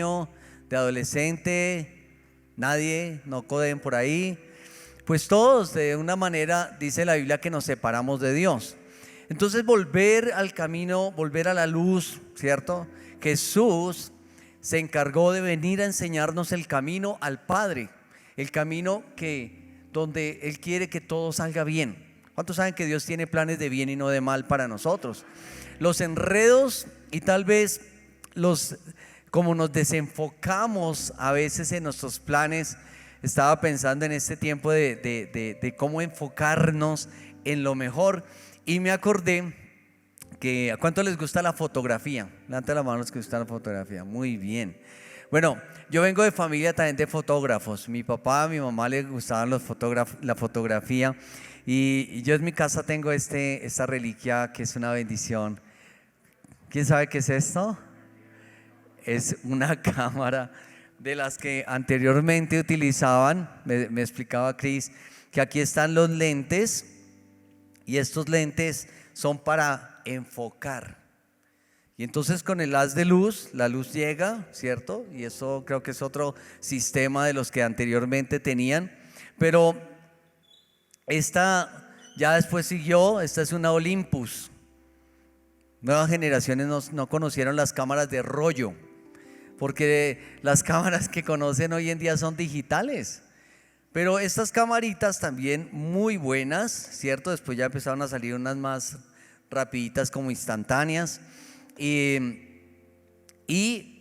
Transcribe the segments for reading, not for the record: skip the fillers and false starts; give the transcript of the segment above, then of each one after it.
niño, de adolescente, nadie, no coden por ahí. Pues todos de una manera dice la Biblia que nos separamos de Dios. Entonces volver al camino, volver a la luz, ¿cierto? Jesús se encargó de venir a enseñarnos el camino al Padre, el camino donde Él quiere que todo salga bien. ¿Cuántos saben que Dios tiene planes de bien y no de mal para nosotros? Los enredos y tal vez como nos desenfocamos a veces en nuestros planes. Estaba pensando en este tiempo de cómo enfocarnos en lo mejor, y me acordé que ¿a cuánto les gusta la fotografía? Levanta la mano los que les gusta la fotografía. Muy bien. Bueno, yo vengo de familia también de fotógrafos. Mi papá, a mi mamá les gustaban la fotografía, y yo en mi casa tengo esta reliquia que es una bendición. ¿Quién sabe qué es esto? Es una cámara de las que anteriormente utilizaban. Me explicaba Cris que aquí están los lentes, y estos lentes son para enfocar. Y entonces con el haz de luz, la luz llega, ¿cierto? Y eso creo que es otro sistema de los que anteriormente tenían. Pero esta ya después siguió, esta es una Olympus. Nuevas generaciones no conocieron las cámaras de rollo, porque las cámaras que conocen hoy en día son digitales. Pero estas camaritas también muy buenas, ¿cierto? Después ya empezaron a salir unas más rapiditas como instantáneas.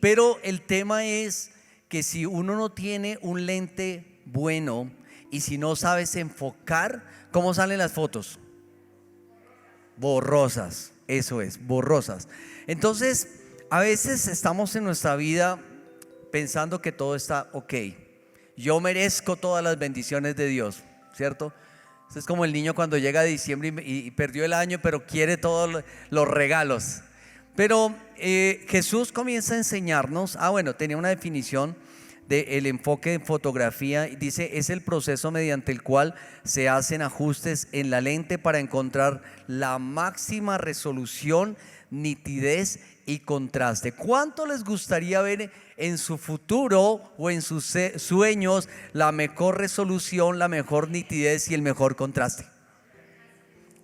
Pero el tema es que si uno no tiene un lente bueno y si no sabes enfocar, ¿cómo salen las fotos? Borrosas, eso es, borrosas. Entonces, a veces estamos en nuestra vida pensando que todo está ok. Yo merezco todas las bendiciones de Dios, ¿cierto? Es como el niño cuando llega a diciembre y perdió el año, pero quiere todos los regalos. Pero Jesús comienza a enseñarnos, tenía una definición del enfoque en fotografía, y dice: es el proceso mediante el cual se hacen ajustes en la lente para encontrar la máxima resolución, nitidez y contraste. ¿Cuánto les gustaría ver en su futuro o en sus sueños la mejor resolución, la mejor nitidez y el mejor contraste?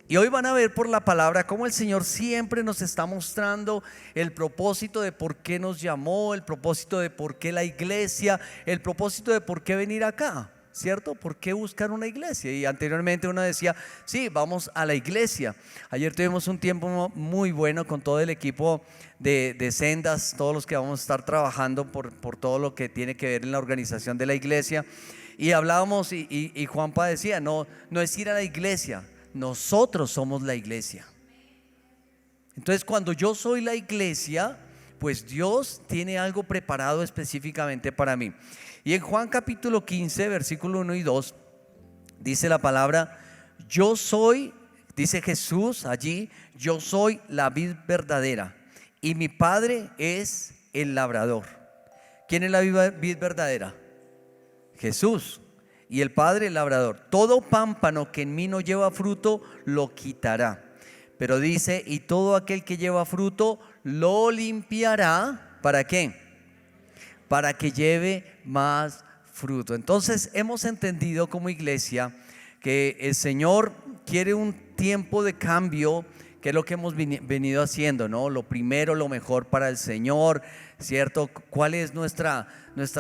Y hoy van a ver por la palabra cómo el Señor siempre nos está mostrando el propósito de por qué nos llamó, el propósito de por qué la iglesia, el propósito de por qué venir acá, ¿cierto? ¿Por qué buscar una iglesia? Y anteriormente uno decía, sí, vamos a la iglesia. Ayer tuvimos un tiempo muy bueno con todo el equipo de Sendas, todos los que vamos a estar trabajando por todo lo que tiene que ver en la organización de la iglesia. Y hablábamos y Juanpa decía, no es ir a la iglesia, nosotros somos la iglesia. Entonces, cuando yo soy la iglesia, pues Dios tiene algo preparado específicamente para mí. Y en Juan capítulo 15, versículo 1 y 2, dice la palabra: yo soy, dice Jesús allí, yo soy la vid verdadera y mi Padre es el labrador. ¿Quién es la vid verdadera? Jesús. Y el Padre el labrador. Todo pámpano que en mí no lleva fruto lo quitará. Pero dice: y todo aquel que lleva fruto lo limpiará. ¿Para qué? Para que lleve más fruto. Entonces hemos entendido como iglesia que el Señor quiere un tiempo de cambio, que es lo que hemos venido haciendo, ¿no? Lo primero, lo mejor para el Señor, ¿cierto? ¿Cuál es nuestra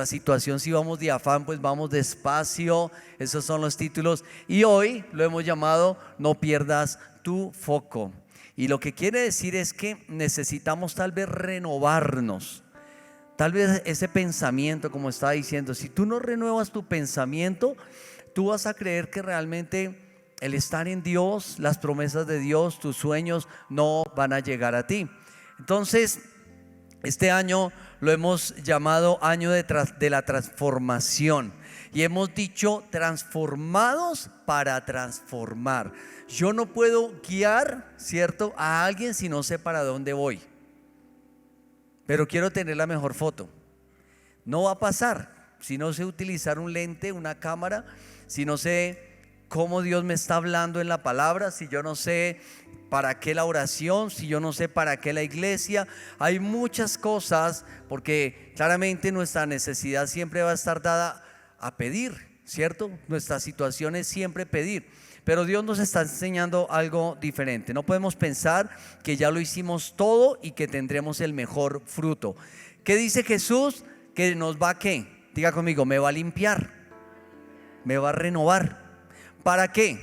situación? Si vamos de afán, pues vamos despacio. Esos son los títulos. Y hoy lo hemos llamado No pierdas tu foco. Y lo que quiere decir es que necesitamos tal vez renovarnos. Tal vez ese pensamiento, como estaba diciendo, si tú no renuevas tu pensamiento, tú vas a creer que realmente el estar en Dios, las promesas de Dios, tus sueños no van a llegar a ti. Entonces, este año lo hemos llamado año de la transformación, y hemos dicho transformados para transformar. Yo no puedo guiar, ¿cierto?, a alguien si no sé para dónde voy, pero quiero tener la mejor foto. No va a pasar si no sé utilizar un lente, una cámara, si no sé cómo Dios me está hablando en la palabra, si yo no sé para qué la oración, si yo no sé para qué la iglesia? Hay muchas cosas, porque claramente nuestra necesidad siempre va a estar dada a pedir, ¿cierto? Nuestra situación es siempre pedir. Pero Dios nos está enseñando algo diferente. No podemos pensar que ya lo hicimos todo y que tendremos el mejor fruto. ¿Qué dice Jesús? Que nos va a ¿qué? Diga conmigo, me va a limpiar, me va a renovar. ¿Para qué?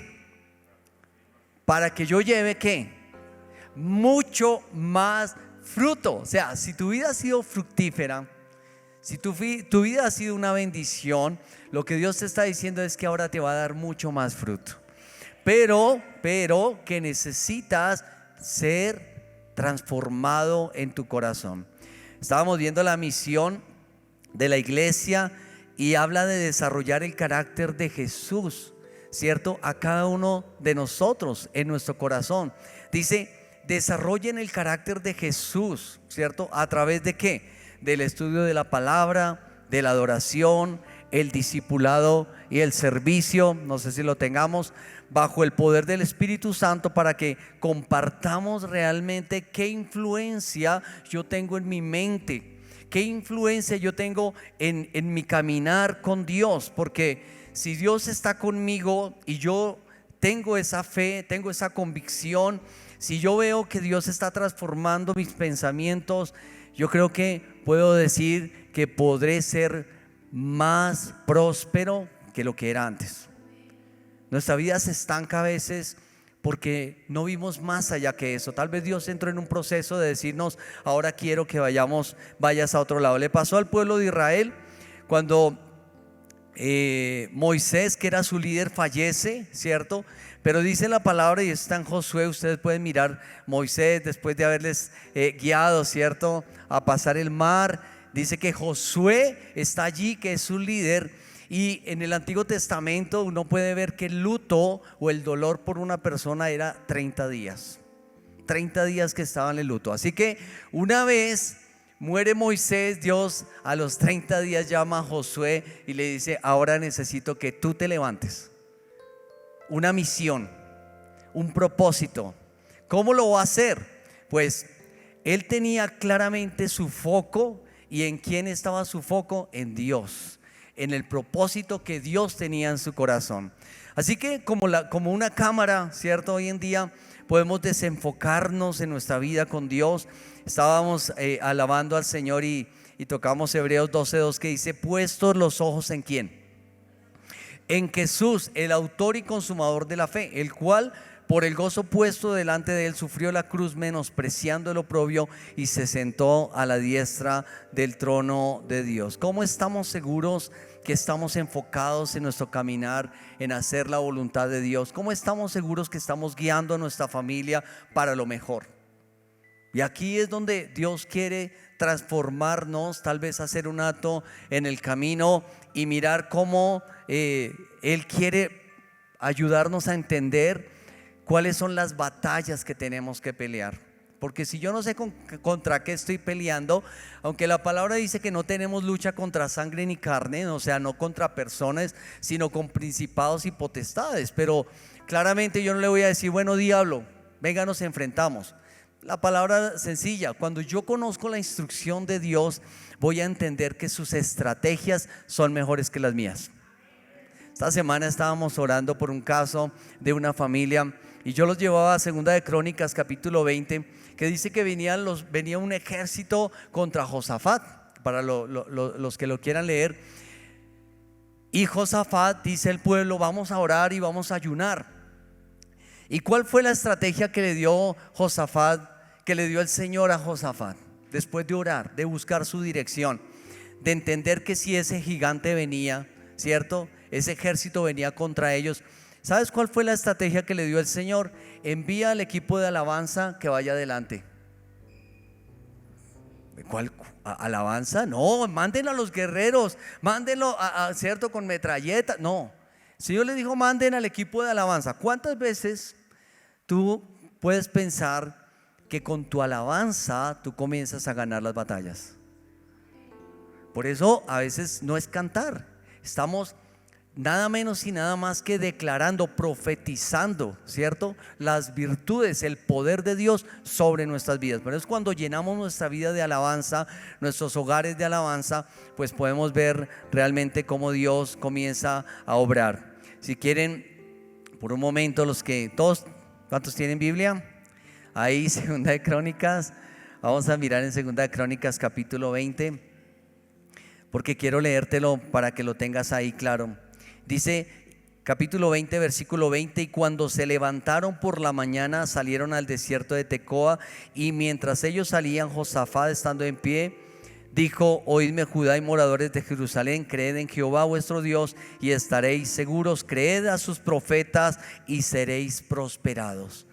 Para que yo lleve ¿qué? Mucho más fruto. O sea, si tu vida ha sido fructífera, si tu vida ha sido una bendición, lo que Dios te está diciendo es que ahora te va a dar mucho más fruto. Pero que necesitas ser transformado en tu corazón. Estábamos viendo la misión de la iglesia y habla de desarrollar el carácter de Jesús, ¿cierto? A cada uno de nosotros en nuestro corazón. Dice, desarrollen el carácter de Jesús, ¿cierto? ¿A través de qué? Del estudio de la palabra, de la adoración, el discipulado y el servicio. No sé si lo tengamos bajo el poder del Espíritu Santo, para que compartamos realmente qué influencia yo tengo en mi mente, qué influencia yo tengo en mi caminar con Dios. Porque si Dios está conmigo y yo tengo esa fe, tengo esa convicción, si yo veo que Dios está transformando mis pensamientos, yo creo que puedo decir que podré ser más próspero que lo que era antes. Nuestra vida se estanca a veces porque no vimos más allá que eso. Tal vez Dios entró en un proceso de decirnos, ahora quiero que vayas a otro lado. Le pasó al pueblo de Israel cuando Moisés, que era su líder, fallece, ¿cierto? Pero dice la palabra, y está en Josué, ustedes pueden mirar, Moisés, después de haberles guiado, ¿cierto?, a pasar el mar, dice que Josué está allí, que es su líder. Y en el Antiguo Testamento uno puede ver que el luto o el dolor por una persona era 30 días. 30 días que estaban en el luto. Así que una vez muere Moisés, Dios a los 30 días llama a Josué y le dice, ahora necesito que tú te levantes. Una misión, un propósito. ¿Cómo lo va a hacer? Pues él tenía claramente su foco. ¿Y en quién estaba su foco? En Dios, en el propósito que Dios tenía en su corazón. Así que como una cámara, ¿cierto? Hoy en día podemos desenfocarnos en nuestra vida con Dios. Estábamos alabando al Señor y tocamos Hebreos 12:2, que dice, puestos los ojos ¿en quién? En Jesús, el autor y consumador de la fe, el cual por el gozo puesto delante de él sufrió la cruz, menospreciando el oprobio, y se sentó a la diestra del trono de Dios. ¿Cómo estamos seguros que estamos enfocados en nuestro caminar, en hacer la voluntad de Dios? ¿Cómo estamos seguros que estamos guiando a nuestra familia para lo mejor? Y aquí es donde Dios quiere transformarnos, tal vez hacer un acto en el camino y mirar cómo Él quiere ayudarnos a entender cuáles son las batallas que tenemos que pelear. Porque si yo no sé contra qué estoy peleando, aunque la palabra dice que no tenemos lucha contra sangre ni carne, o sea, no contra personas, sino con principados y potestades. Pero claramente yo no le voy a decir, bueno, diablo, venga, nos enfrentamos. La palabra sencilla, cuando yo conozco la instrucción de Dios, voy a entender que sus estrategias son mejores que las mías. Esta semana estábamos orando por un caso de una familia y yo los llevaba a Segunda de Crónicas capítulo 20, que dice que venía un ejército contra Josafat, para los que lo quieran leer. Y Josafat dice al pueblo, vamos a orar y vamos a ayunar. ¿Y cuál fue la estrategia que le dio Josafat, que le dio el Señor a Josafat? Después de orar, de buscar su dirección, de entender que si ese gigante venía, ¿cierto?, ese ejército venía contra ellos. ¿Sabes cuál fue la estrategia que le dio el Señor? Envía al equipo de alabanza que vaya adelante. ¿Cuál alabanza? No, manden a los guerreros, mándenlo ¿cierto?, con metralleta. No, el Señor le dijo, manden al equipo de alabanza. ¿Cuántas veces tú puedes pensar que con tu alabanza tú comienzas a ganar las batallas? Por eso a veces no es cantar, estamos nada menos y nada más que declarando, profetizando, ¿cierto? Las virtudes, el poder de Dios sobre nuestras vidas. Pero es cuando llenamos nuestra vida de alabanza, nuestros hogares de alabanza, pues podemos ver realmente cómo Dios comienza a obrar. Si quieren, por un momento, los que todos, ¿cuántos tienen Biblia? Ahí, Segunda de Crónicas. Vamos a mirar en Segunda de Crónicas capítulo 20, porque quiero leértelo para que lo tengas ahí claro. Dice capítulo 20 versículo 20: y cuando se levantaron por la mañana salieron al desierto de Tecoa, y mientras ellos salían, Josafat, estando en pie, dijo: oídme, Judá y moradores de Jerusalén, creed en Jehová vuestro Dios y estaréis seguros, creed a sus profetas y seréis prosperados.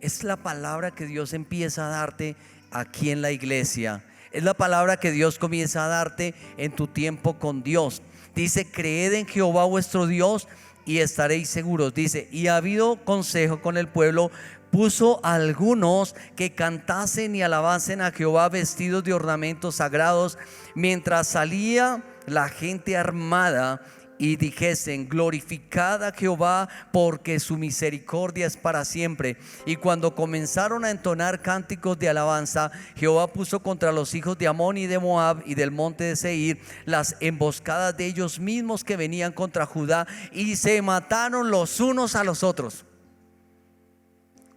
Es la palabra que Dios empieza a darte aquí en la iglesia. Es la palabra que Dios comienza a darte en tu tiempo con Dios. Dice: creed en Jehová vuestro Dios y estaréis seguros. Dice: y ha habido consejo con el pueblo, puso a algunos que cantasen y alabasen a Jehová vestidos de ornamentos sagrados, mientras salía la gente armada, y dijesen: glorificad a Jehová, porque su misericordia es para siempre. Y cuando comenzaron a entonar cánticos de alabanza, Jehová puso contra los hijos de Amón y de Moab y del monte de Seir las emboscadas de ellos mismos que venían contra Judá, y se mataron los unos a los otros.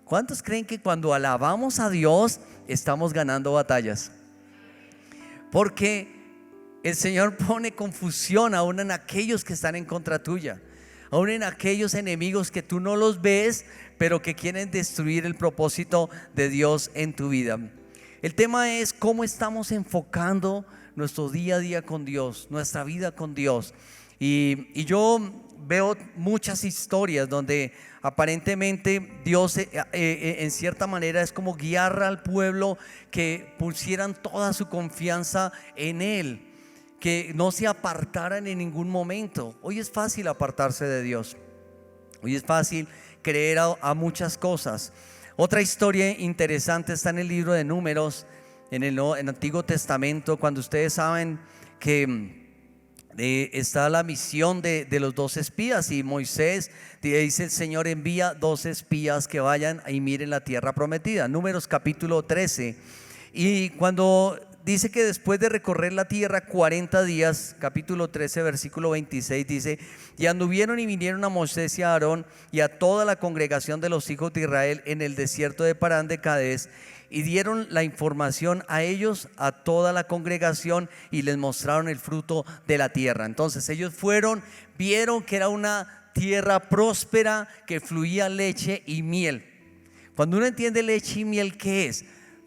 ¿Cuántos creen que cuando alabamos a Dios estamos ganando batallas? Porque el Señor pone confusión aún en aquellos que están en contra tuya, aún en aquellos enemigos que tú no los ves, pero que quieren destruir el propósito de Dios en tu vida. El tema es cómo estamos enfocando nuestro día a día con Dios, nuestra vida con Dios. Y yo veo muchas historias donde aparentemente Dios en cierta manera es como guiar al pueblo que pusieran toda su confianza en Él, que no se apartaran en ningún momento. Hoy es fácil apartarse de Dios. Hoy es fácil creer a muchas cosas. Otra historia interesante está en el libro de Números, en el Antiguo Testamento, cuando ustedes saben que está la misión de los 2 espías, y Moisés dice: el Señor envía 2 espías que vayan y miren la tierra prometida. Números capítulo 13. Y cuando dice que después de recorrer la tierra 40 días, capítulo 13 versículo 26 dice: y anduvieron y vinieron a Moisés y a Aarón y a toda la congregación de los hijos de Israel en el desierto de Parán de Cades, y dieron la información a ellos, a toda la congregación, y les mostraron el fruto de la tierra. Entonces ellos fueron, vieron que era una tierra próspera, que fluía leche y miel. Cuando uno entiende leche y miel, ¿qué es?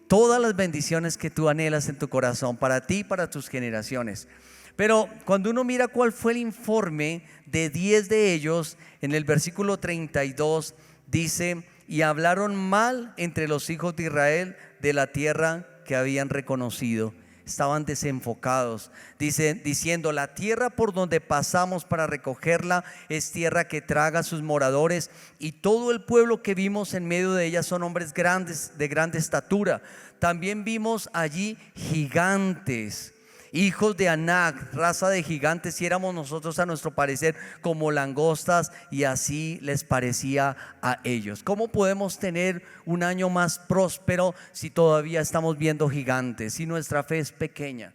Todas las bendiciones que tú anhelas en tu corazón, para ti y para tus generaciones. Pero cuando uno mira cuál fue el informe de 10 de ellos, en el versículo 32 dice: y hablaron mal entre los hijos de Israel de la tierra que habían reconocido. Estaban desenfocados, diciendo: la tierra por donde pasamos para recogerla es tierra que traga a sus moradores, y todo el pueblo que vimos en medio de ella son hombres grandes, de grande estatura. También vimos allí gigantes, hijos de Anac, raza de gigantes, y éramos nosotros a nuestro parecer como langostas, y así les parecía a ellos. ¿Cómo podemos tener un año más próspero si todavía estamos viendo gigantes, si nuestra fe es pequeña?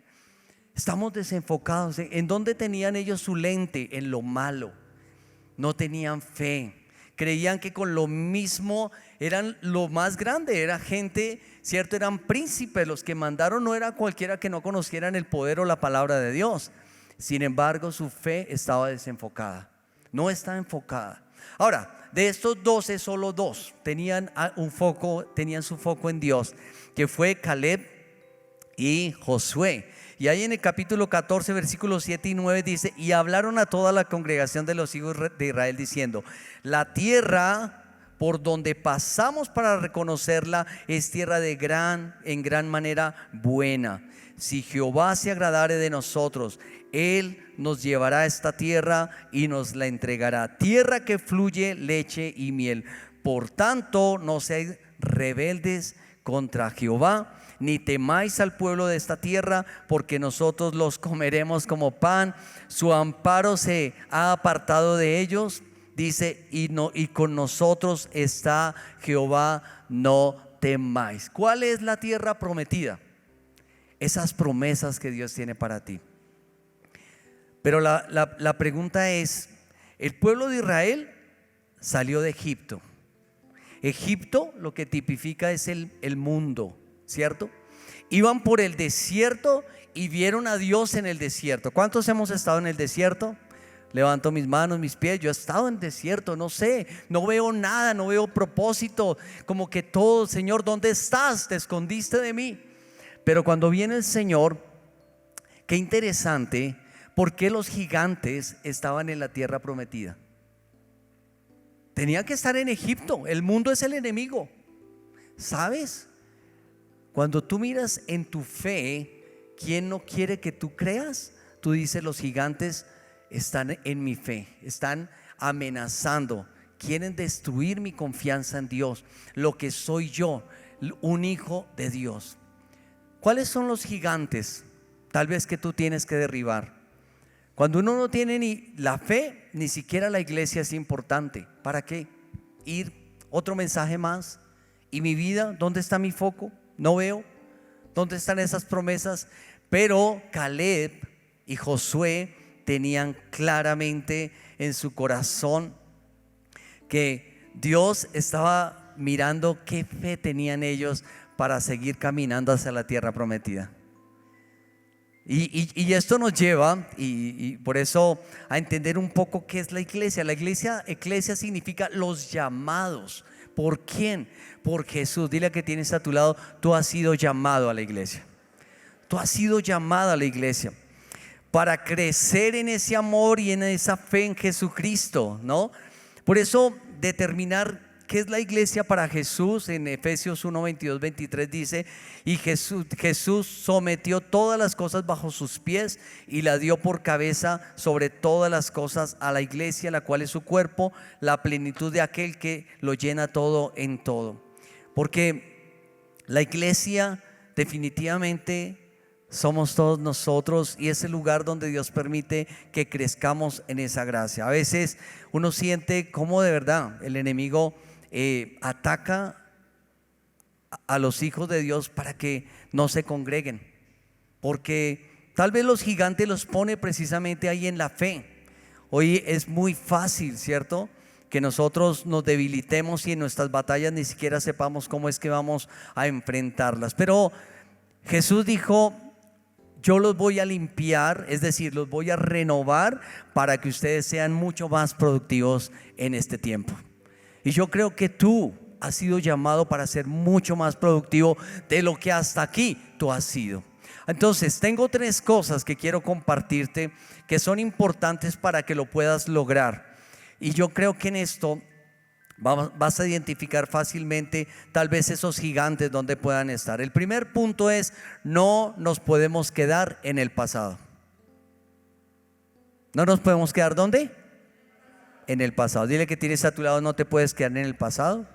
Estamos desenfocados. ¿En dónde tenían ellos su lente? En lo malo. No tenían fe. Creían que con lo mismo eran lo más grande. Era gente, cierto, eran príncipes. Los que mandaron no era cualquiera que no conocieran el poder o la palabra de Dios. Sin embargo, su fe estaba desenfocada. No estaba enfocada. Ahora, de estos 12, solo 2 tenían su foco en Dios, que fue Caleb y Josué. Y ahí en el capítulo 14 versículos 7 y 9 dice: y hablaron a toda la congregación de los hijos de Israel diciendo: la tierra por donde pasamos para reconocerla es tierra en gran manera buena. Si Jehová se agradare de nosotros, Él nos llevará a esta tierra y nos la entregará, tierra que fluye leche y miel. Por tanto, no seáis rebeldes contra Jehová, ni temáis al pueblo de esta tierra, porque nosotros los comeremos como pan. Su amparo se ha apartado de ellos, dice, y con nosotros está Jehová, no temáis. ¿Cuál es la tierra prometida? Esas promesas que Dios tiene para ti. Pero la pregunta es, el pueblo de Israel salió de Egipto. Egipto lo que tipifica es el mundo, ¿cierto? Iban por el desierto y vieron a Dios en el desierto. ¿Cuántos hemos estado en el desierto? Levanto mis manos, mis pies. Yo he estado en el desierto, no sé, no veo nada, no veo propósito. Como que todo, Señor, ¿dónde estás? Te escondiste de mí. Pero cuando viene el Señor, qué interesante, ¿por qué los gigantes estaban en la tierra prometida? Tenía que estar en Egipto. El mundo es el enemigo. ¿Sabes? Cuando tú miras en tu fe, ¿quién no quiere que tú creas? Tú dices, los gigantes están en mi fe, están amenazando, quieren destruir mi confianza en Dios, lo que soy yo, un hijo de Dios. ¿Cuáles son los gigantes tal vez que tú tienes que derribar? Cuando uno no tiene ni la fe, ni siquiera la iglesia es importante. ¿Para qué? Ir otro mensaje más. ¿Y mi vida? ¿Dónde está mi foco? No veo. ¿Dónde están esas promesas? Pero Caleb y Josué tenían claramente en su corazón que Dios estaba mirando qué fe tenían ellos para seguir caminando hacia la tierra prometida. Y esto nos lleva, y por eso, a entender un poco qué es la iglesia. La iglesia significa los llamados. ¿Por quién? Por Jesús. Dile a que tienes a tu lado, tú has sido llamado a la iglesia. Tú has sido llamado a la iglesia para crecer en ese amor y en esa fe en Jesucristo, ¿no? Por eso, determinar ¿qué es la iglesia para Jesús? En Efesios 1, 22, 23 dice, y Jesús sometió todas las cosas bajo sus pies y la dio por cabeza sobre todas las cosas a la iglesia, la cual es su cuerpo, la plenitud de aquel que lo llena todo en todo. Porque la iglesia definitivamente somos todos nosotros, y es el lugar donde Dios permite que crezcamos en esa gracia. A veces uno siente como de verdad el enemigo ataca a los hijos de Dios para que no se congreguen, porque tal vez los gigantes los pone precisamente ahí en la fe. Hoy es muy fácil, ¿cierto?, que nosotros nos debilitemos y en nuestras batallas ni siquiera sepamos cómo es que vamos a enfrentarlas. Pero Jesús dijo, yo los voy a limpiar, es decir, los voy a renovar para que ustedes sean mucho más productivos en este tiempo. Y yo creo que tú has sido llamado para ser mucho más productivo de lo que hasta aquí tú has sido. Entonces, tengo 3 cosas que quiero compartirte que son importantes para que lo puedas lograr. Y yo creo que en esto vas a identificar fácilmente tal vez esos gigantes donde puedan estar. El primer punto es, no nos podemos quedar en el pasado. ¿No nos podemos quedar dónde? En el pasado. Dile que tienes a tu lado, no te puedes quedar en el pasado.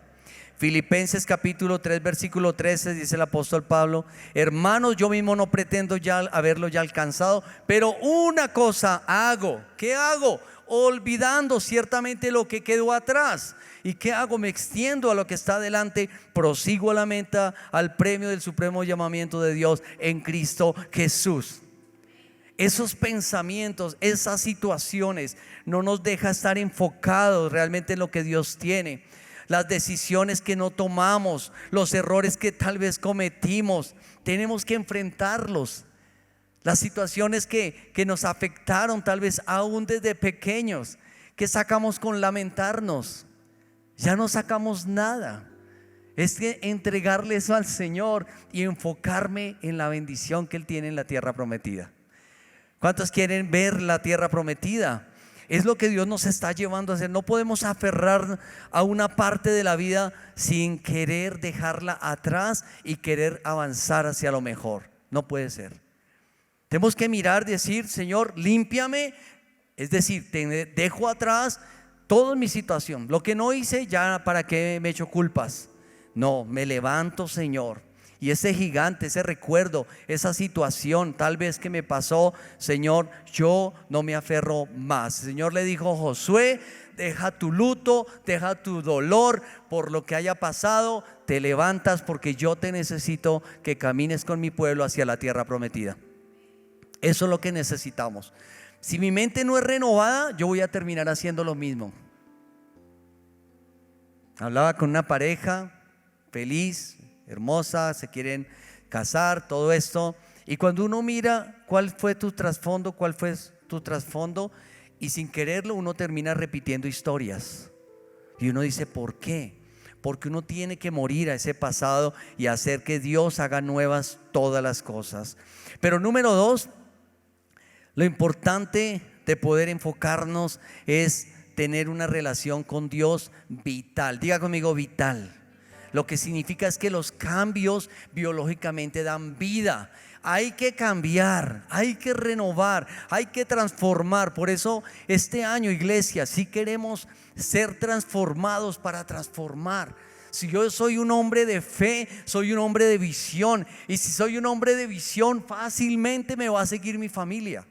Filipenses capítulo 3 versículo 13 dice el apóstol Pablo, hermanos, yo mismo no pretendo ya haberlo ya alcanzado, pero una cosa hago. ¿Qué hago? Olvidando ciertamente lo que quedó atrás. ¿Y qué hago? Me extiendo a lo que está adelante, prosigo a la meta, al premio del supremo llamamiento de Dios en Cristo Jesús. Esos pensamientos, esas situaciones no nos deja estar enfocados realmente en lo que Dios tiene. Las decisiones que no tomamos, los errores que tal vez cometimos, tenemos que enfrentarlos. Las situaciones que nos afectaron tal vez aún desde pequeños, que sacamos con lamentarnos, ya no sacamos nada. Es que entregarle eso al Señor y enfocarme en la bendición que Él tiene en la tierra prometida. ¿Cuántos quieren ver la tierra prometida? Es lo que Dios nos está llevando a hacer. No podemos aferrar a una parte de la vida sin querer dejarla atrás y querer avanzar hacia lo mejor. No puede ser. Tenemos que mirar, decir, Señor, límpiame. Es decir, te dejo atrás toda mi situación. Lo que no hice, ya para qué me echo culpas. No, me levanto, Señor. Y ese gigante, ese recuerdo, esa situación tal vez que me pasó, Señor, yo no me aferro más. El Señor le dijo a Josué: deja tu luto, deja tu dolor por lo que haya pasado, te levantas porque yo te necesito que camines con mi pueblo hacia la tierra prometida. Eso es lo que necesitamos. Si mi mente no es renovada, yo voy a terminar haciendo lo mismo. Hablaba con una pareja feliz, hermosa, se quieren casar, todo esto. Y cuando uno mira cuál fue tu trasfondo, y sin quererlo uno termina repitiendo historias. Y uno dice: ¿por qué? Porque uno tiene que morir a ese pasado y hacer que Dios haga nuevas todas las cosas. Pero número 2, lo importante de poder enfocarnos es tener una relación con Dios vital. Diga conmigo: vital. Lo que significa es que los cambios biológicamente dan vida. Hay que cambiar, hay que renovar, hay que transformar. Por eso este año, iglesia, si queremos ser transformados para transformar. Si yo soy un hombre de fe, soy un hombre de visión. Y si soy un hombre de visión, fácilmente me va a seguir mi familia.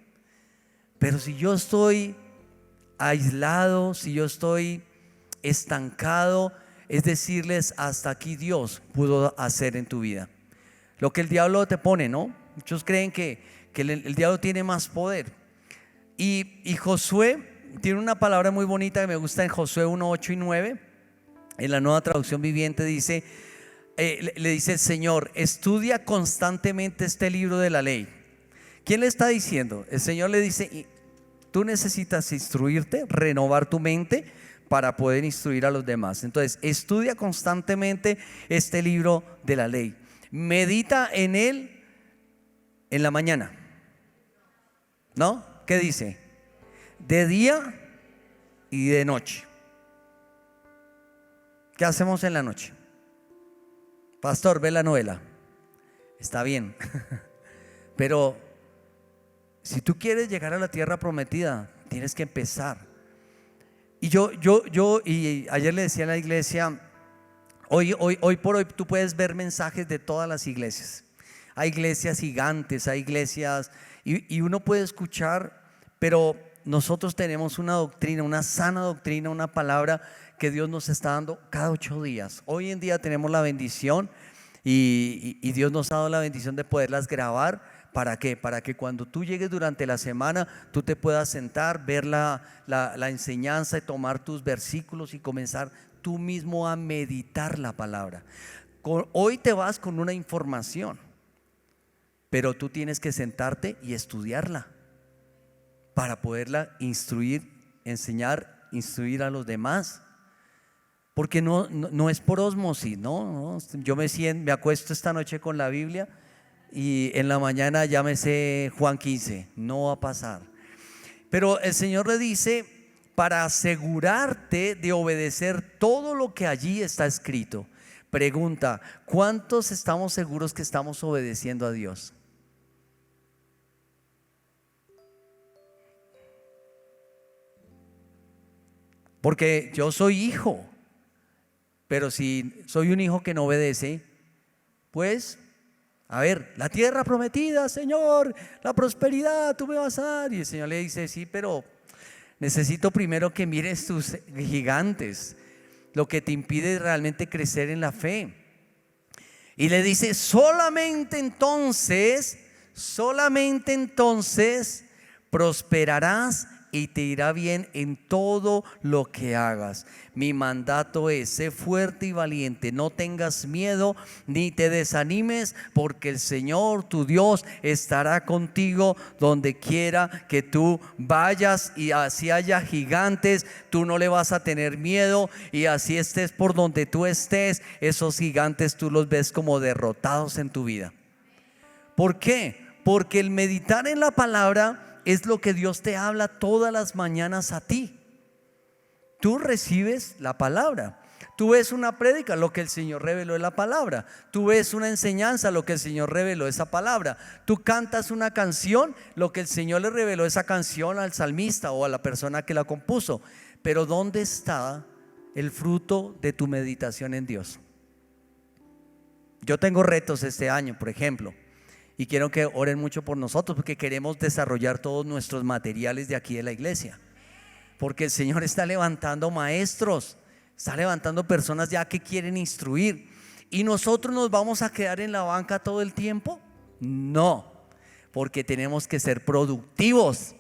Pero si yo estoy aislado, si yo estoy estancado, es decirles: hasta aquí Dios pudo hacer en tu vida. Lo que el diablo te pone, ¿no? Muchos creen que el diablo tiene más poder. Y Josué tiene una palabra muy bonita que me gusta en Josué 1, 8 y 9. En la Nueva Traducción Viviente dice, le dice el Señor: estudia constantemente este libro de la ley. ¿Quién le está diciendo? El Señor le dice: tú necesitas instruirte, renovar tu mente para poder instruir a los demás. Entonces, estudia constantemente este libro de la ley. Medita en él en la mañana. ¿No? ¿Qué dice? De día y de noche. ¿Qué hacemos en la noche? Pastor, ve la novela. Está bien. Pero si tú quieres llegar a la tierra prometida, tienes que empezar. Y y ayer le decía a la iglesia, hoy por hoy tú puedes ver mensajes de todas las iglesias. Hay iglesias gigantes, hay iglesias, y uno puede escuchar, pero nosotros tenemos una doctrina, una sana doctrina, una palabra que Dios nos está dando cada 8 días. Hoy en día tenemos la bendición y Dios nos ha dado la bendición de poderlas grabar. ¿Para qué? Para que cuando tú llegues durante la semana, tú te puedas sentar, ver la enseñanza y tomar tus versículos y comenzar tú mismo a meditar la palabra. Hoy te vas con una información, pero tú tienes que sentarte y estudiarla para poderla instruir, enseñar, instruir a los demás. Porque no es por ósmosis, no. Yo me acuesto esta noche con la Biblia y en la mañana ya me sé Juan 15, no va a pasar. Pero el Señor le dice: para asegurarte de obedecer todo lo que allí está escrito. Pregunta: ¿cuántos estamos seguros que estamos obedeciendo a Dios? Porque yo soy hijo, pero si soy un hijo que no obedece, pues a ver, la tierra prometida, Señor, la prosperidad, tú me vas a dar. Y el Señor le dice: sí, pero necesito primero que mires tus gigantes, lo que te impide realmente crecer en la fe. Y le dice: solamente entonces prosperarás y te irá bien en todo lo que hagas. Mi mandato es: sé fuerte y valiente, no tengas miedo ni te desanimes, porque el Señor tu Dios estará contigo donde quiera que tú vayas. Y así haya gigantes, tú no le vas a tener miedo, y así estés por donde tú estés, esos gigantes tú los ves como derrotados en tu vida. ¿Por qué? Porque el meditar en la palabra es lo que Dios te habla todas las mañanas a ti. Tú recibes la palabra. Tú ves una prédica, lo que el Señor reveló es la palabra. Tú ves una enseñanza, lo que el Señor reveló es esa palabra. Tú cantas una canción, lo que el Señor le reveló esa canción al salmista o a la persona que la compuso. Pero ¿dónde está el fruto de tu meditación en Dios? Yo tengo retos este año, por ejemplo, y quiero que oren mucho por nosotros porque queremos desarrollar todos nuestros materiales de aquí de la iglesia. Porque el Señor está levantando maestros, está levantando personas ya que quieren instruir. ¿Y nosotros nos vamos a quedar en la banca todo el tiempo? No, porque tenemos que ser productivos.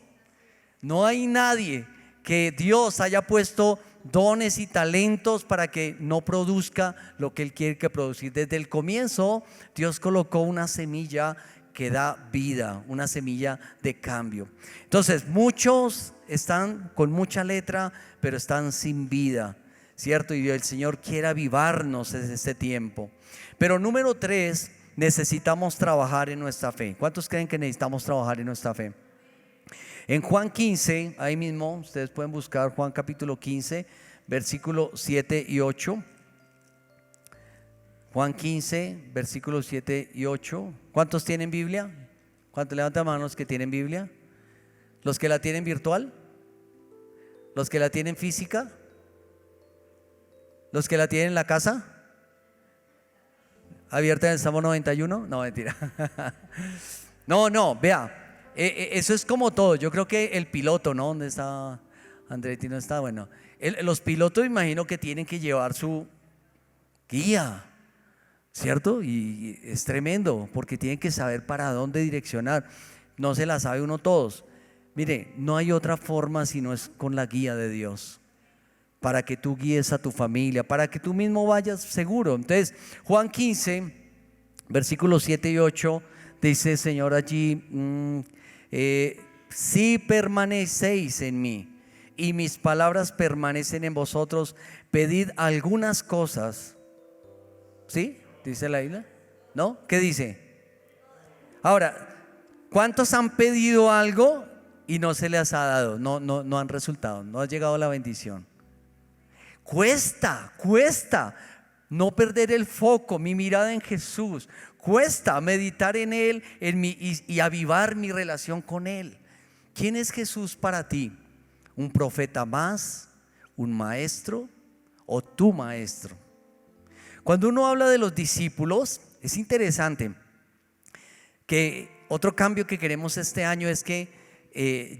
No hay nadie que Dios haya puesto dones y talentos para que no produzca lo que Él quiere que producir. Desde el comienzo Dios colocó una semilla que da vida, una semilla de cambio. Entonces muchos están con mucha letra, pero están sin vida, ¿cierto? Y el Señor quiere avivarnos desde este tiempo. Pero número 3, necesitamos trabajar en nuestra fe. ¿Cuántos creen que necesitamos trabajar en nuestra fe? En Juan 15, ahí mismo, ustedes pueden buscar Juan capítulo 15, versículo 7 y 8. Juan 15, versículos 7 y 8. ¿Cuántos tienen Biblia? ¿Cuántos levantan manos que tienen Biblia? ¿Los que la tienen virtual? ¿Los que la tienen física? ¿Los que la tienen en la casa? ¿Abierta en el Salmo 91? No, mentira. No, vea, eso es como todo. Yo creo que el piloto, ¿no? ¿Dónde está Andretti? No está, bueno. Los pilotos imagino que tienen que llevar su guía, ¿cierto? Y es tremendo porque tienen que saber para dónde direccionar. No se la sabe uno todos. Mire, no hay otra forma sino es con la guía de Dios, para que tú guíes a tu familia, para que tú mismo vayas seguro. Entonces, Juan 15, versículos 7 y 8, dice Señor allí, si permanecéis en mí y mis palabras permanecen en vosotros, pedid algunas cosas. ¿Sí? ¿Dice la Biblia? ¿No? ¿Qué dice? Ahora, ¿cuántos han pedido algo y no se les ha dado? No han resultado, no ha llegado la bendición. Cuesta no perder el foco, mi mirada en Jesús. Cuesta meditar en Él y avivar mi relación con Él. ¿Quién es Jesús para ti? ¿Un profeta más? ¿Un maestro? ¿O tu maestro? Cuando uno habla de los discípulos, es interesante que otro cambio que queremos este año es que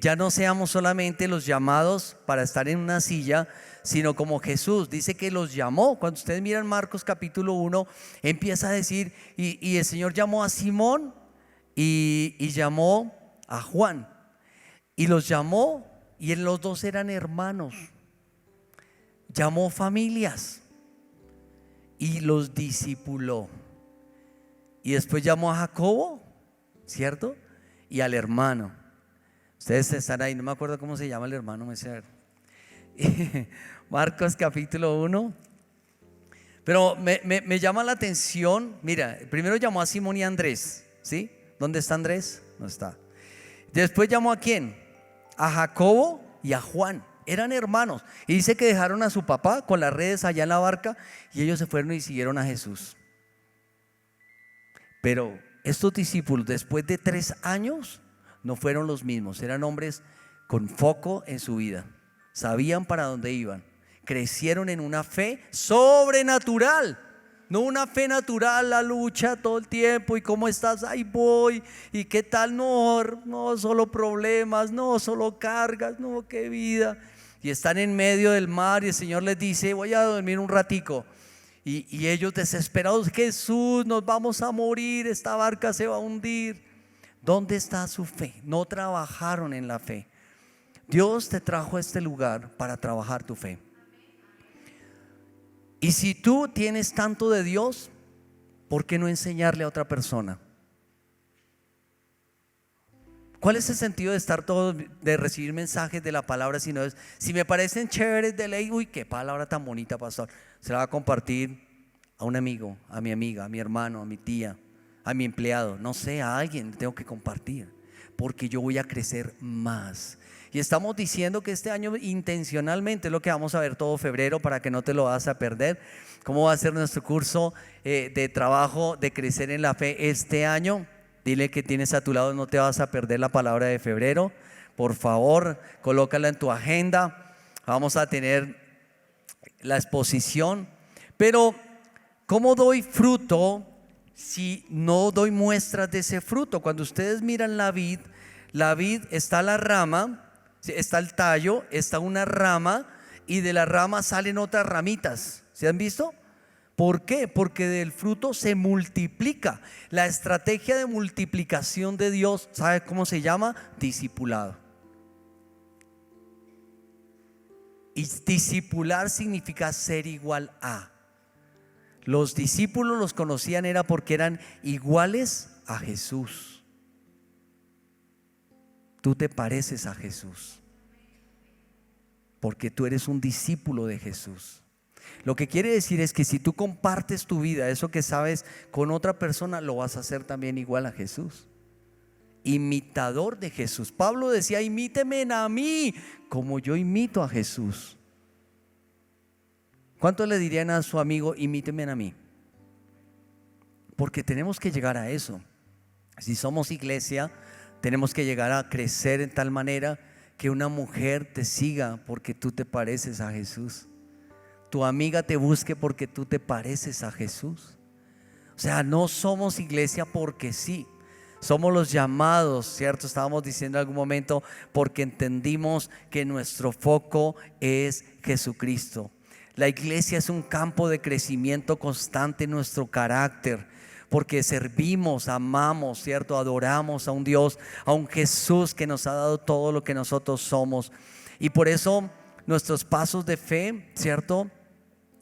ya no seamos solamente los llamados para estar en una silla, sino como Jesús dice que los llamó. Cuando ustedes miran Marcos capítulo 1, empieza a decir, y el Señor llamó a Simón y llamó a Juan, y los llamó, y los dos eran hermanos. Llamó familias y los discipuló. Y después llamó a Jacobo, ¿cierto? Y al hermano. Ustedes están ahí, no me acuerdo cómo se llama el hermano, Marcos capítulo 1. Pero me llama la atención, mira, primero llamó a Simón y a Andrés, ¿sí? ¿Dónde está Andrés? No está. Después llamó a ¿quién? A Jacobo y a Juan. Eran hermanos. Y dice que dejaron a su papá con las redes allá en la barca y ellos se fueron y siguieron a Jesús. Pero estos discípulos, después de 3 años, no fueron los mismos. Eran hombres con foco en su vida. Sabían para dónde iban. Crecieron en una fe sobrenatural. No una fe natural, la lucha todo el tiempo. ¿Y cómo estás? Ahí voy. ¿Y qué tal? No, solo problemas. No, solo cargas. No, qué vida. Y están en medio del mar y el Señor les dice, voy a dormir un ratico. Y ellos desesperados, Jesús, nos vamos a morir, esta barca se va a hundir. ¿Dónde está su fe? No trabajaron en la fe. Dios te trajo a este lugar para trabajar tu fe. Y si tú tienes tanto de Dios, ¿por qué no enseñarle a otra persona? ¿Cuál es el sentido de estar todo, de recibir mensajes de la palabra? Si me parecen chéveres de ley, uy, qué palabra tan bonita, pastor. Se la va a compartir a un amigo, a mi amiga, a mi hermano, a mi tía, a mi empleado, no sé, a alguien tengo que compartir, porque yo voy a crecer más. Y estamos diciendo que este año intencionalmente es lo que vamos a ver todo febrero, para que no te lo vas a perder. ¿Cómo va a ser nuestro curso de trabajo de crecer en la fe este año? Dile que tienes a tu lado, no te vas a perder la palabra de febrero. Por favor, colócala en tu agenda. Vamos a tener la exposición. Pero ¿cómo doy fruto si no doy muestras de ese fruto? Cuando ustedes miran la vid está la rama, está el tallo, está una rama y de la rama salen otras ramitas. ¿Se han visto? ¿Por qué? Porque del fruto se multiplica. La estrategia de multiplicación de Dios, ¿sabe cómo se llama? Discipulado. Y discipular significa ser igual a. Los discípulos los conocían era porque eran iguales a Jesús. Tú te pareces a Jesús porque tú eres un discípulo de Jesús. Lo que quiere decir es que si tú compartes tu vida, eso que sabes, con otra persona, lo vas a hacer también igual a Jesús. Imitador de Jesús. Pablo decía: imíteme a mí como yo imito a Jesús. ¿Cuánto le dirían a su amigo: imíteme a mí? Porque tenemos que llegar a eso. Si somos iglesia, tenemos que llegar a crecer en tal manera que una mujer te siga porque tú te pareces a Jesús. Tu amiga te busque porque tú te pareces a Jesús. O sea, no somos iglesia porque sí. Somos los llamados, ¿cierto? Estábamos diciendo en algún momento, porque entendimos que nuestro foco es Jesucristo. La iglesia es un campo de crecimiento constante en nuestro carácter, porque servimos, amamos, ¿cierto? Adoramos a un Dios, a un Jesús que nos ha dado todo lo que nosotros somos. Y por eso nuestros pasos de fe, ¿cierto?,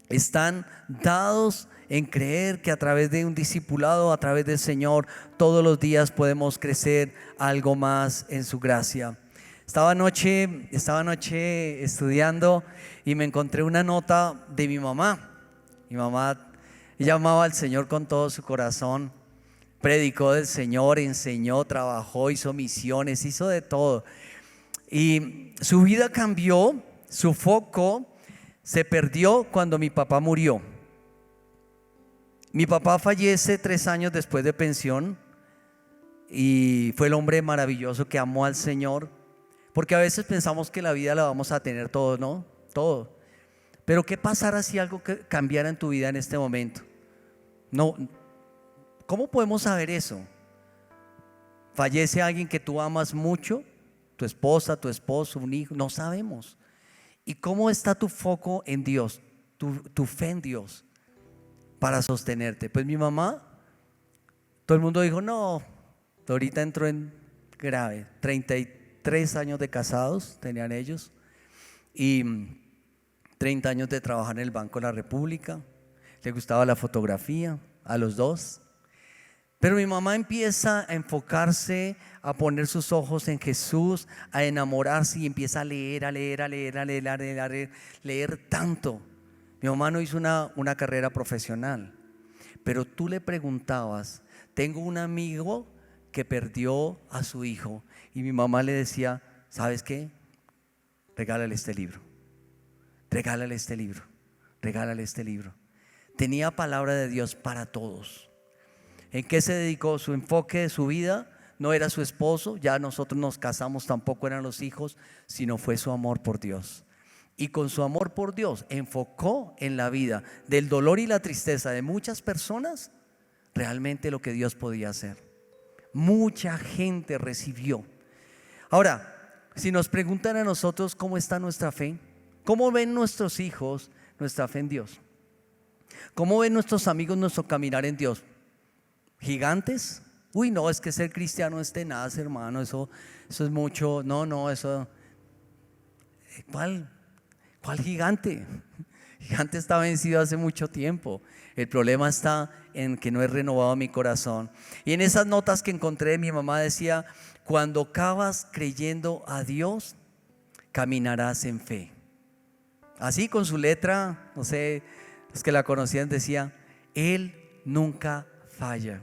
están dados en creer que a través de un discipulado, a través del Señor, todos los días podemos crecer algo más en su gracia. Estaba anoche estudiando y me encontré una nota de mi mamá. Mi mamá, ella amaba al Señor con todo su corazón, predicó del Señor, enseñó, trabajó, hizo misiones, hizo de todo. Y su vida cambió, su foco se perdió cuando mi papá murió. Mi papá fallece 3 años después de pensión y fue el hombre maravilloso que amó al Señor, porque a veces pensamos que la vida la vamos a tener todo, ¿no? Todo. Pero ¿qué pasará si algo cambiara en tu vida en este momento? No, ¿cómo podemos saber eso? Fallece alguien que tú amas mucho, tu esposa, tu esposo, un hijo, no sabemos. ¿Y cómo está tu foco en Dios, tu fe en Dios para sostenerte? Pues mi mamá, todo el mundo dijo: no, ahorita entró en grave. 33 años de casados tenían ellos y 30 años de trabajar en el Banco de la República. Le gustaba la fotografía a los dos. Pero mi mamá empieza a enfocarse, a poner sus ojos en Jesús, a enamorarse y empieza a leer tanto. Mi mamá no hizo una carrera profesional, pero tú le preguntabas: tengo un amigo que perdió a su hijo, y mi mamá le decía: ¿sabes qué? Regálale este libro, regálale este libro, regálale este libro. Tenía palabra de Dios para todos. ¿En qué se dedicó? Su enfoque de su vida no era su esposo, ya nosotros nos casamos, tampoco eran los hijos, sino fue su amor por Dios. Y con su amor por Dios enfocó en la vida del dolor y la tristeza de muchas personas realmente lo que Dios podía hacer. Mucha gente recibió. Ahora, si nos preguntan a nosotros cómo está nuestra fe, ¿cómo ven nuestros hijos nuestra fe en Dios? ¿Cómo ven nuestros amigos nuestro caminar en Dios? ¿Gigantes? Uy, no, es que ser cristiano es tenaz, hermano, eso es mucho. No, eso. ¿Cuál gigante? Gigante está vencido hace mucho tiempo. El problema está en que no he renovado mi corazón. Y en esas notas que encontré, mi mamá decía: cuando cavas creyendo a Dios, caminarás en fe. Así con su letra, no sé, los que la conocían decía: Él nunca falla.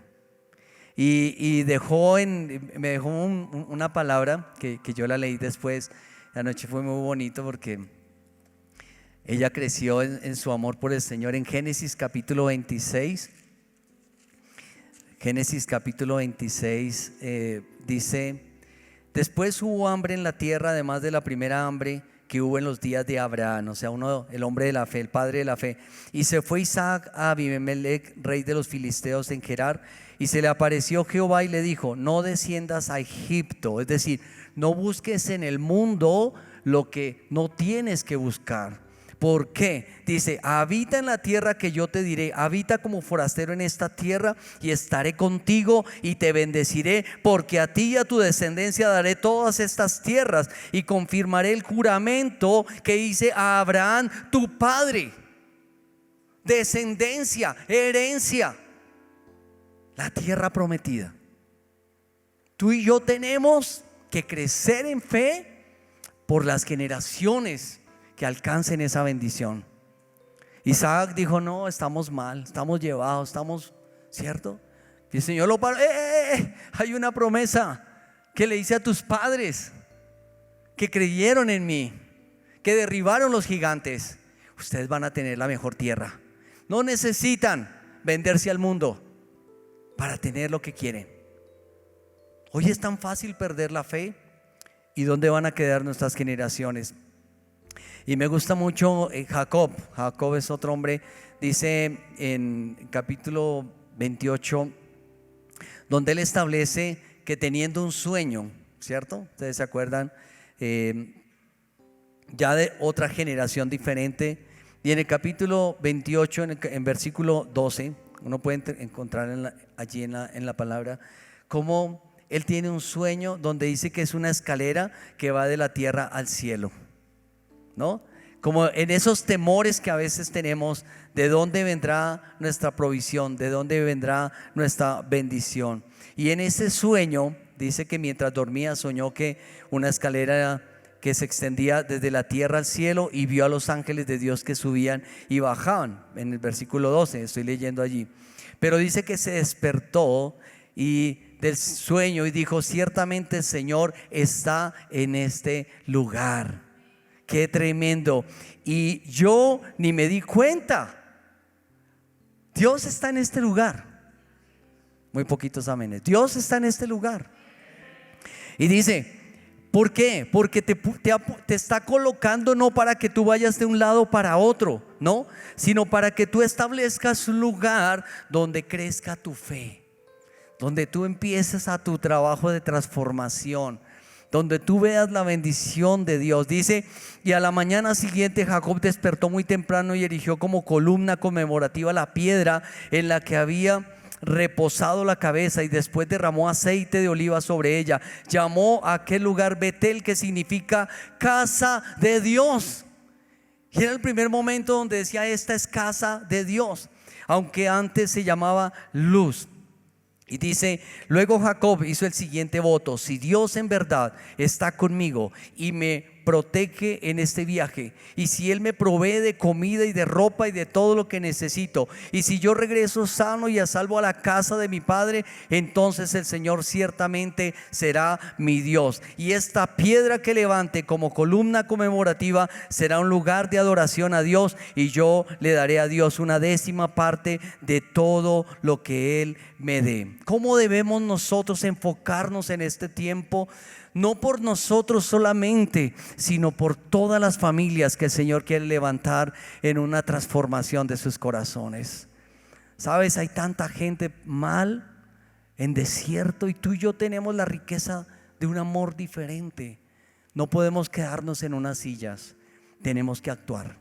Y me dejó una palabra que yo la leí después. La noche fue muy bonito porque ella creció en su amor por el Señor. En Génesis capítulo 26, dice: después hubo hambre en la tierra, además de la primera hambre que hubo en los días de Abraham, o sea, el hombre de la fe, el padre de la fe. Y se fue Isaac a Abimelech, rey de los filisteos, en Gerar, y se le apareció Jehová y le dijo: no desciendas a Egipto, es decir, no busques en el mundo lo que no tienes que buscar. ¿Por qué? Dice: habita en la tierra que yo te diré, habita como forastero en esta tierra, y estaré contigo y te bendeciré, porque a ti y a tu descendencia daré todas estas tierras, y confirmaré el juramento que hice a Abraham tu padre. Descendencia, herencia, la tierra prometida. Tú y yo tenemos que crecer en fe por las generaciones que alcancen esa bendición. Isaac dijo: no, estamos mal, estamos llevados, estamos, ¿cierto? Y el Señor lo paró. Hay una promesa que le hice a tus padres, que creyeron en mí, que derribaron los gigantes. Ustedes van a tener la mejor tierra. No necesitan venderse al mundo para tener lo que quieren. Hoy es tan fácil perder la fe. ¿Y dónde van a quedar nuestras generaciones? Y me gusta mucho Jacob. Jacob es otro hombre. Dice en capítulo 28, donde él establece que teniendo un sueño, ¿cierto? Ustedes se acuerdan, ya de otra generación diferente. Y en el capítulo 28, en versículo 12, uno puede encontrar allí en la palabra, cómo él tiene un sueño donde dice que es una escalera que va de la tierra al cielo, ¿no? Como en esos temores que a veces tenemos, de dónde vendrá nuestra provisión, de dónde vendrá nuestra bendición. Y en ese sueño dice que mientras dormía soñó que una escalera que se extendía desde la tierra al cielo, y vio a los ángeles de Dios que subían y bajaban. En el versículo 12 estoy leyendo allí. Pero dice que se despertó del sueño y dijo: ciertamente el Señor está en este lugar. Qué tremendo. Y yo ni me di cuenta. Dios está en este lugar. Muy poquitos amenes. Dios está en este lugar. Y dice: ¿por qué? Porque te está colocando no para que tú vayas de un lado para otro, no, sino para que tú establezcas un lugar donde crezca tu fe, donde tú empieces a tu trabajo de transformación, donde tú veas la bendición de Dios. Dice: y a la mañana siguiente Jacob despertó muy temprano y erigió como columna conmemorativa la piedra en la que había reposado la cabeza, y después derramó aceite de oliva sobre ella. Llamó a aquel lugar Betel, que significa casa de Dios. Y era el primer momento donde decía: esta es casa de Dios, aunque antes se llamaba Luz. Y dice: luego Jacob hizo el siguiente voto: si Dios en verdad está conmigo y me protege en este viaje, y si Él me provee de comida y de ropa y de todo lo que necesito, y si yo regreso sano y a salvo a la casa de mi padre, entonces el Señor ciertamente será mi Dios, y esta piedra que levante como columna conmemorativa será un lugar de adoración a Dios, y yo le daré a Dios 1/10 de todo lo que Él me dé. ¿Cómo debemos nosotros enfocarnos en este tiempo? No por nosotros solamente, sino por todas las familias que el Señor quiere levantar en una transformación de sus corazones. Sabes, hay tanta gente mal, en desierto, y tú y yo tenemos la riqueza de un amor diferente. No podemos quedarnos en unas sillas, tenemos que actuar.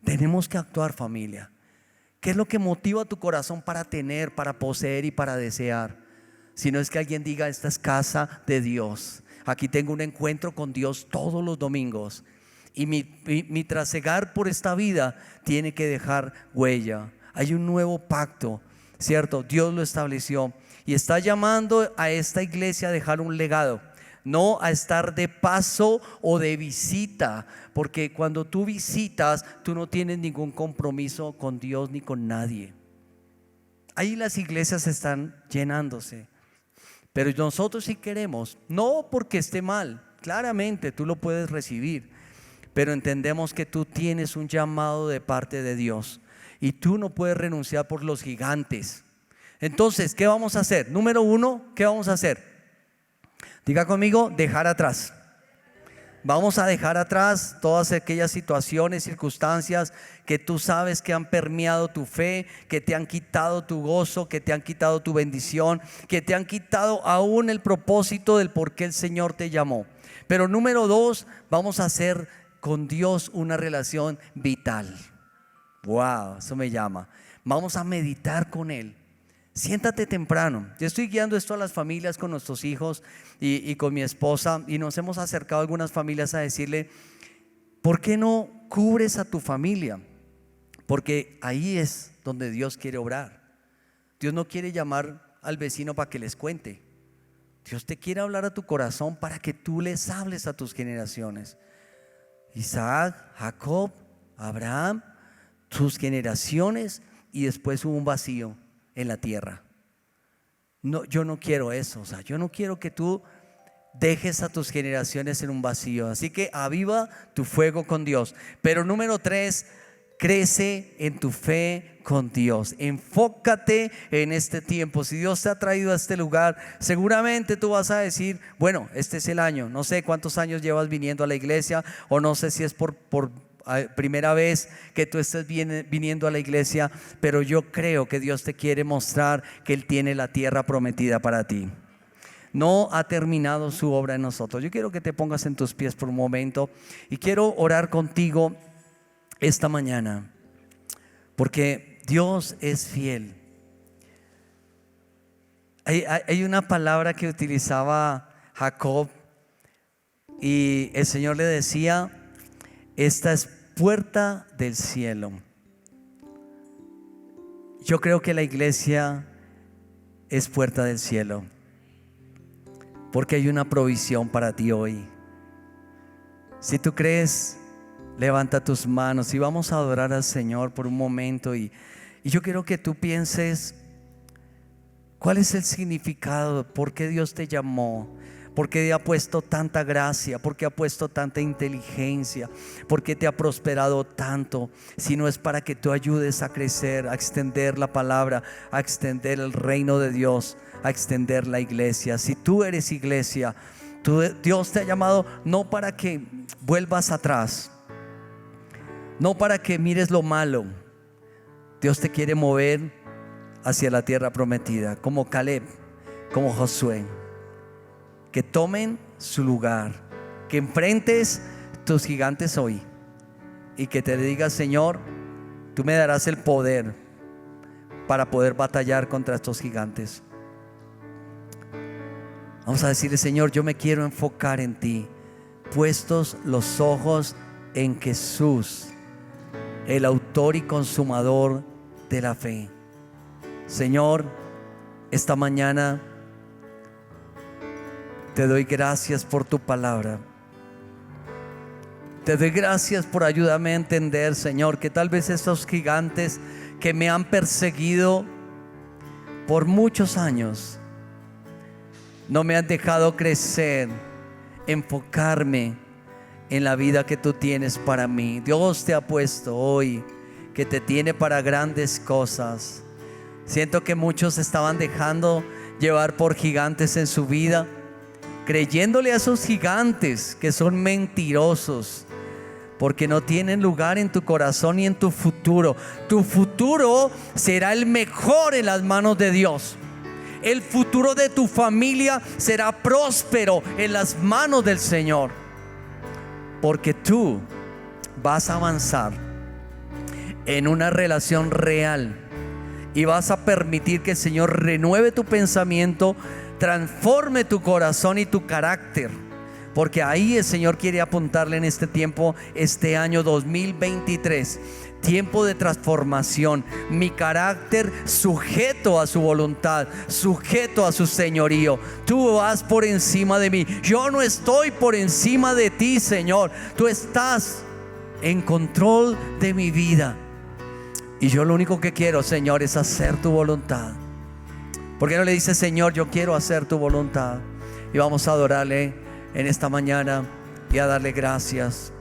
Tenemos que actuar, familia. ¿Qué es lo que motiva tu corazón para tener, para poseer y para desear? Si no es que alguien diga: esta es casa de Dios, aquí tengo un encuentro con Dios todos los domingos, y mi trasegar por esta vida tiene que dejar huella. Hay un nuevo pacto, ¿cierto? Dios lo estableció y está llamando a esta iglesia a dejar un legado, no a estar de paso o de visita, porque cuando tú visitas, tú no tienes ningún compromiso con Dios ni con nadie. Ahí las iglesias están llenándose. Pero nosotros sí queremos, no porque esté mal, claramente tú lo puedes recibir, pero entendemos que tú tienes un llamado de parte de Dios y tú no puedes renunciar por los gigantes. Entonces, ¿qué vamos a hacer? Número 1, ¿qué vamos a hacer? Diga conmigo: dejar atrás. Vamos a dejar atrás todas aquellas situaciones, circunstancias que tú sabes que han permeado tu fe, que te han quitado tu gozo, que te han quitado tu bendición, que te han quitado aún el propósito del por qué el Señor te llamó. Pero número 2, vamos a hacer con Dios una relación vital. Wow, eso me llama. Vamos a meditar con Él. Siéntate temprano. Yo estoy guiando esto a las familias con nuestros hijos y con mi esposa, y nos hemos acercado a algunas familias a decirle: ¿por qué no cubres a tu familia? Porque ahí es donde Dios quiere obrar. Dios no quiere llamar al vecino para que les cuente. Dios te quiere hablar a tu corazón para que tú les hables a tus generaciones. Isaac, Jacob, Abraham, tus generaciones, y después hubo un vacío en la tierra. No, yo no quiero eso. O sea, yo no quiero que tú dejes a tus generaciones en un vacío. Así que aviva tu fuego con Dios. Pero número 3, crece en tu fe con Dios. Enfócate en este tiempo. Si Dios te ha traído a este lugar, seguramente tú vas a decir: bueno, este es el año. No sé cuántos años llevas viniendo a la iglesia, o no sé si es por primera vez que tú estés viniendo a la iglesia, pero yo creo que Dios te quiere mostrar que Él tiene la tierra prometida para ti. No ha terminado su obra en nosotros. Yo quiero que te pongas en tus pies por un momento y quiero orar contigo esta mañana, porque Dios es fiel. Hay una palabra que utilizaba Jacob, y el Señor le decía: esta es puerta del cielo. Yo creo que la iglesia es puerta del cielo, porque hay una provisión para ti hoy. Si tú crees, levanta tus manos y vamos a adorar al Señor por un momento. Y yo quiero que tú pienses: ¿cuál es el significado? ¿Por qué Dios te llamó? ¿Por qué ha puesto tanta gracia? ¿Por qué ha puesto tanta inteligencia? ¿Por qué te ha prosperado tanto? Si no es para que tú ayudes a crecer, a extender la palabra, a extender el reino de Dios, a extender la iglesia. Si tú eres iglesia, Dios te ha llamado no para que vuelvas atrás, no para que mires lo malo. Dios te quiere mover hacia la tierra prometida, como Caleb, como Josué. Que tomen su lugar, que enfrentes tus gigantes hoy y que te digas: Señor, tú me darás el poder para poder batallar contra estos gigantes. Vamos a decirle: Señor, yo me quiero enfocar en ti, puestos los ojos en Jesús, el autor y consumador de la fe. Señor, esta mañana te doy gracias por tu palabra. Te doy gracias por ayudarme a entender, Señor, que tal vez estos gigantes que me han perseguido por muchos años no me han dejado crecer, enfocarme en la vida que tú tienes para mí. Dios te ha puesto hoy que te tiene para grandes cosas. Siento que muchos estaban dejando llevar por gigantes en su vida, creyéndole a esos gigantes que son mentirosos, porque no tienen lugar en tu corazón y en tu futuro. Tu futuro será el mejor en las manos de Dios. El futuro de tu familia será próspero en las manos del Señor, porque tú vas a avanzar en una relación real y vas a permitir que el Señor renueve tu pensamiento, transforme tu corazón y tu carácter, porque ahí el Señor quiere apuntarle en este tiempo, este año 2023, tiempo de transformación. Mi carácter sujeto a su voluntad, sujeto a su señorío. Tú vas por encima de mí, yo no estoy por encima de ti, Señor. Tú estás en control de mi vida, y yo lo único que quiero, Señor, es hacer tu voluntad. ¿Por qué no le dices: Señor, yo quiero hacer tu voluntad? Y vamos a adorarle en esta mañana y a darle gracias.